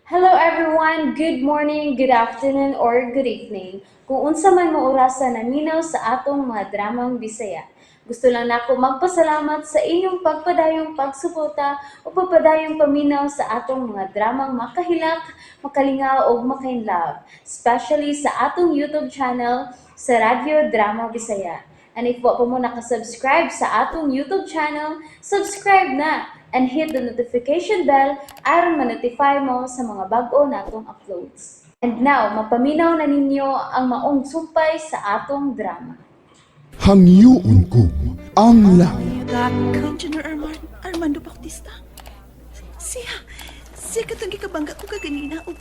Hello everyone, good morning, good afternoon, or good evening. Kung unsa man mo orasan naminaw sa atong mga dramang Bisaya. Gusto lang nako magpasalamat sa inyong pagpadayong pagsuporta o pagpadayong paminaw sa atong mga dramang makahilak, makalingaw o makainlove, especially sa atong YouTube channel sa Radyo Drama Bisaya. And if wa pa mo nakasubscribe sa atong YouTube channel, subscribe na and hit the notification bell aron ma-notify mo sa mga bag-o natong uploads. And now, mapaminaw na ninyo ang maong sumpay sa atong drama. Hangyuon ko ang langit. Engineer Armando Bautista. Siya katong gikabangga ko kaganina o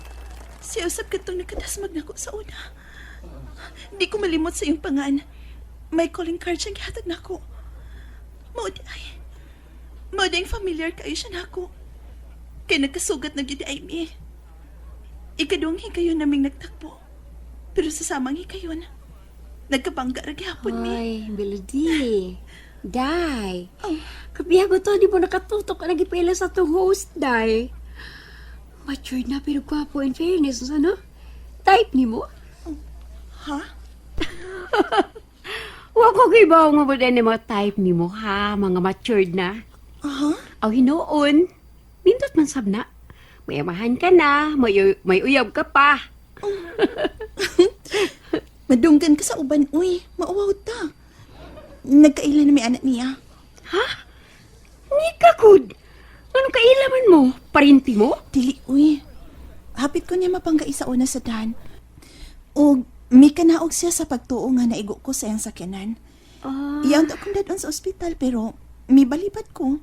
siya usap katong nakadasmag na ko sa una. Di ko malimot sa iyong pangan. May calling card siyang gihatag na ko. Mauding familiar kayo siya na ako. Kaya nagkasugat na gyud ay mi. Ikadong hikayon naming nagtakbo. Pero sa samang hikayon, nagkabangga ra gyapon mi. Ay, Melody. Day. Kabiyago to, di mo nakatutok ka nagipila sa tong host, Day. Matured na pero gwapo in fairness, ano? Type ni mo? Ha? Huwag ko kibaw nga mo din mga type ni mo, ha? Mga matured na. Aha? Aw, hinoon. Nindot man sab na. May amahan ka na, may uyab ka pa. Madunggan ka sa uban, uy. Mauwaw ta. Nagkaila na may anak niya. Ha? Ni ka, kud. Anong kailaman mo? Parinti mo? Dili, uy. Hapit ko niya mapangga isa una sa dan. O, may kanaog siya sa pagtuo nga naigo ko sa iyang sakyanan. Iyaw akong dadon sa ospital pero may balibat ko.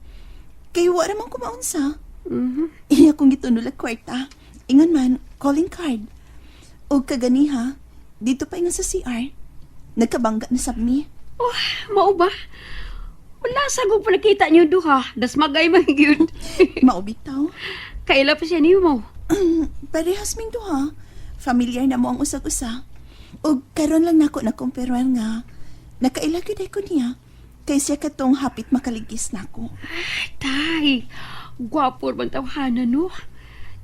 Kaya wala man kumaunsa. Iya kong gitunulag kwarta. Ingon man, calling card. O kaganiha, dito pa ingon sa CR. Nagkabangga na sabmi. Oh, mao ba? Wala sa kong palakita niyo duha. Das magay magyud. Maubitaw. Kaila pa siya niyo mo. Parehas ming duha. Familiar na mo ang usag-usa. O karon lang nako nakumperuan nga. Nakailagay ko niya. Kay siya katong hapit makaligis nako. Tay, gwapo man tawhanan no.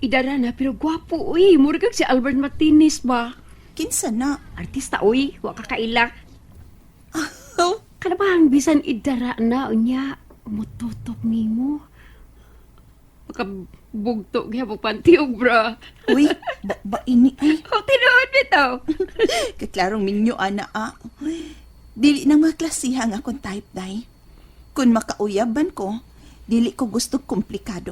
Idara na pero gwapo uy. Murag kag si Albert Martinez ba? Kinsa na. Artista uy, wa ka kaila. Oh, Kana ba ang bisan idara na unya mututok nimo? Makabugto kaya mo pantiog bra. uy, ba ini ay. O tinuod bitaw. Kaklarong minyo ana Dili nang maklasihan akong type day. Kung makauyaban ko, dili ko gusto komplikado.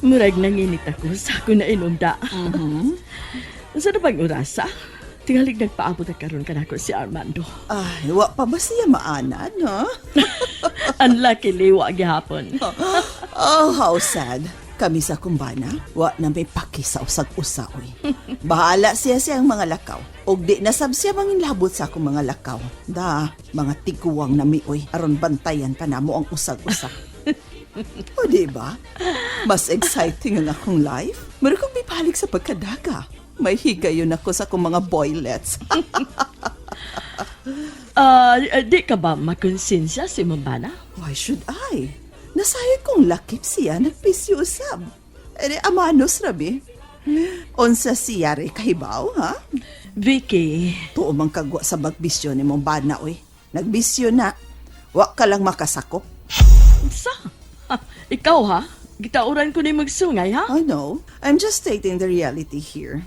Murag nanginit ako sa ako na inunda. Sa na bang orasa? Tingalig nagpaabot na karon ka na ko si Armando. Ay, wa pa ba siya maanad, no? Unlucky liwa gihapon. Oh, how sad. Kami sa kumbana, wa na may paki sa usag-usaoy. Bahala siya siyang mga lakaw. Og di nasab siya mangin labot sa akong mga lakaw. Mga tiguwang na mioy, aron bantayan pa namo ang usag-usa. O diba? Mas exciting ang akong life. Meron kong bibalik sa pagkadaga. May higayon ako sa akong mga boylets. Di ka ba makonsensya si Mambana? Why should I? Nasayod kong lakip siya nagpisyo usab. Amanos rabi. Onsa siya re kahibaw, ha? Vicky, Tuo mang kagwa sa bagbisyo ni mong bana, oy. Nagbisyo na. Wa ka lang makasakop. sa? Ikaw ha? Gitauran ko ni magsungay ha? I know. I'm just stating the reality here.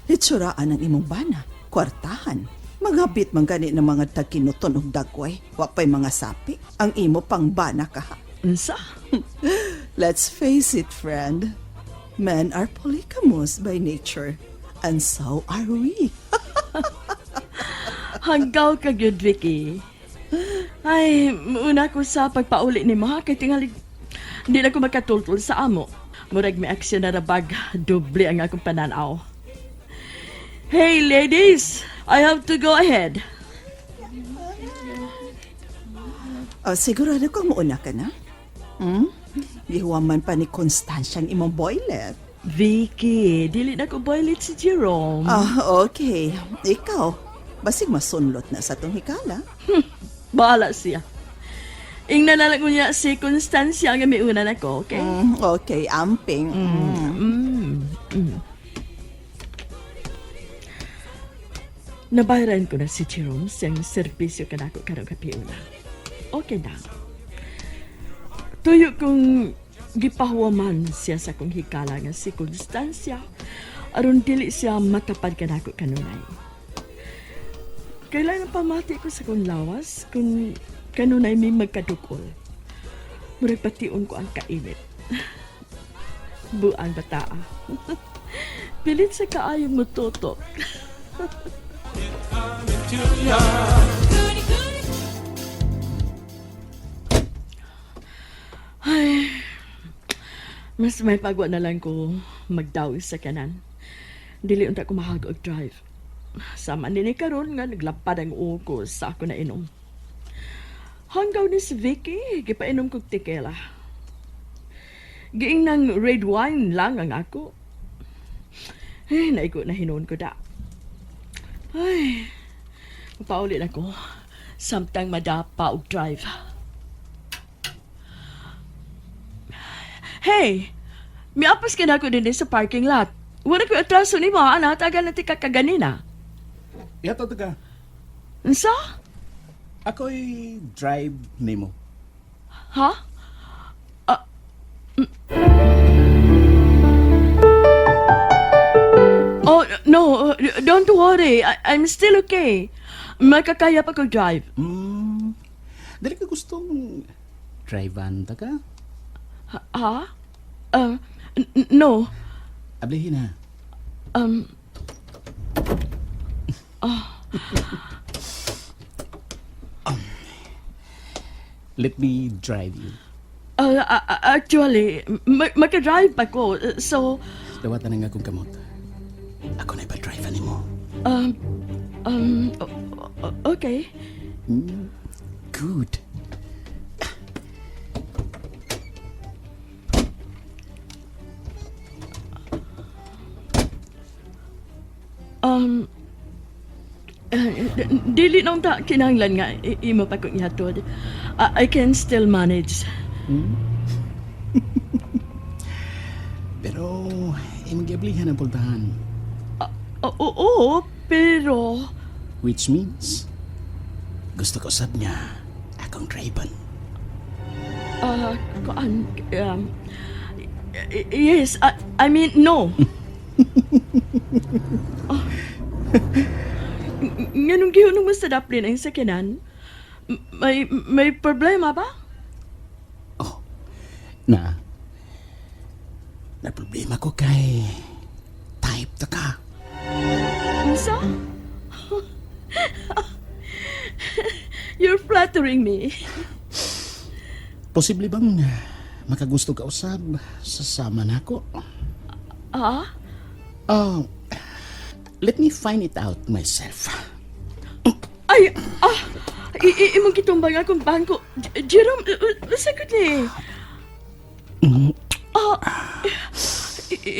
Litsuraan ang imong bana. Kwartahan. Magabit man gani ng mga tagkinuton og dagway. Wa pa'y mga sapi. Ang imo pang bana ka ha. Unsa? Let's face it, friend. Men are polygamous by nature. And so are we. Hanggaw ka gyud, Vicky. Ay, una ko sa pagpauli ni Maha kay tingalig hindi na ko makatultul sa amo. Murag may aksyon na rabag, doble ang akong pananaw. Hey ladies, I have to go ahead. Sigurado kang mauna ka na? Gihuwaman pa ni Constancia ang imong boylet. Vicky, dili na ko boylet si Jerome. Okay. Ikaw, Basig masunlot na sa tong hikala. Bahala siya. Ingnan na lang ko niya si Constancia nga may una na ko, okay? Okay, amping. Nabayaran ko na si Jerome siyang serbisyo ka na ako karong kapiuna. Okay na. Tuyo kong gipahuwaman siya sa kong hikala nga si Constancia aron dili siya matapad ka na ako kanunay. Kailangan pamati ko sa kong lawas kung kanunay may magkadukol. Murag patiun ko ang kainit. Buang bataa. Pilit sa kaayong mo tutok. Ay, mas may pagwa na lang ko magdawi sa kanan. Dili unta ko mahag og drive. Sama nini karon nga naglapad ang uko sa ako na inom. Hanggaw ni si Vicky, gipainom kog tequila. Giing ng red wine lang ang ako. Naiko na hinuon ko da. Ay, magpaulit ako. Samtang madapa og drive. Hey, miapas ka na ako din sa parking lot. Wala ko atraso ni mo, anak, taga na ti kakaganina. Yato ka. Unsa? Ako'y drive nimo. Ha? Oh, no, don't worry. I'm still okay. Makakaya pa ko drive. Dali ka gustong drive-an ta ka? Ha? No. Ablihin na. Let me drive you. Actually, makadrive pa ko. So, Dawatan na nga akong kamot. Ako na ipa-drive nimo. okay. Good. Dili nang ta kinahanglan nga imo pa kong ihatod. I can still manage. Pero, imong giablihan ang pultahan. Oo, pero Which means, gusto ko sab niya akong drive-an. kuan yes, I mean no. Nganong gihunong mo sa daplin ang sakyanan? May problema ba? Na problema ko kay type ta ka. Unsa? You're flattering me. Posible bang makagusto ka usab sa sama nako? Let me find it out myself. Ay, imong gitumbang akong bangko. Jerome, sagot ni.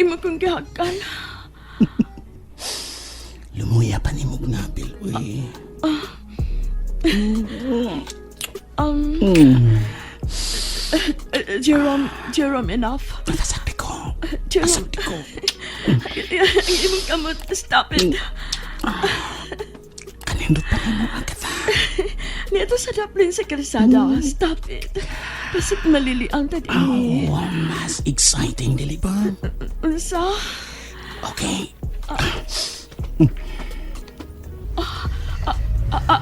Imo kong gihakan. Lumuya pa ni mong nabil, uy. Jerome, enough. Nasabi ko. Jerome, Nasabi ko. imong kamot, stop it. Kanindot pa ni mo agad. Nito sa daplin sa kalsada, stop it. Kasi maliliang tadi. Mas exciting, dili ba? Unsa? Okay.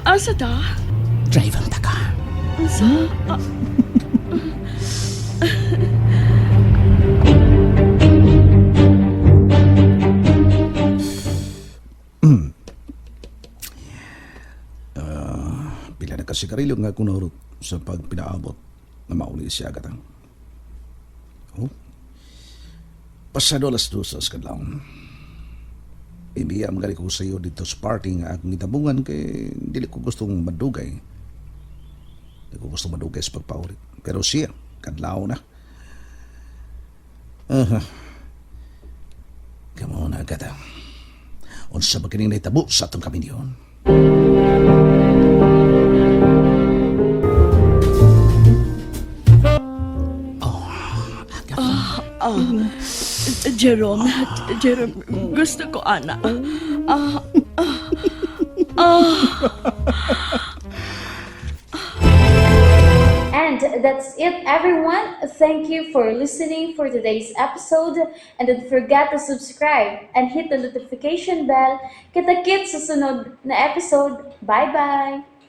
Asa ta? Drive ang taka. Unsa? Pila na kasigarilyo nga kunurot sa pagpinaabot na mauli siya agad. Pasado alas 2 sa kadlawon. Ibiya ang gali ko sa iyo dito sa party nga akong itabungan kay dili ko gustong madugay. Dili ko gustong madugay sa pagpaulit. Pero siya, kadlaw na. Kamo na agad. Unsa ba kining naitabo sa atong kami niyon? Jerome, Jerome, gusto ko, anak. And that's it, everyone. Thank you for listening for today's episode. And don't forget to subscribe and hit the notification bell. Kita-kits sa sunod na episode. Bye-bye!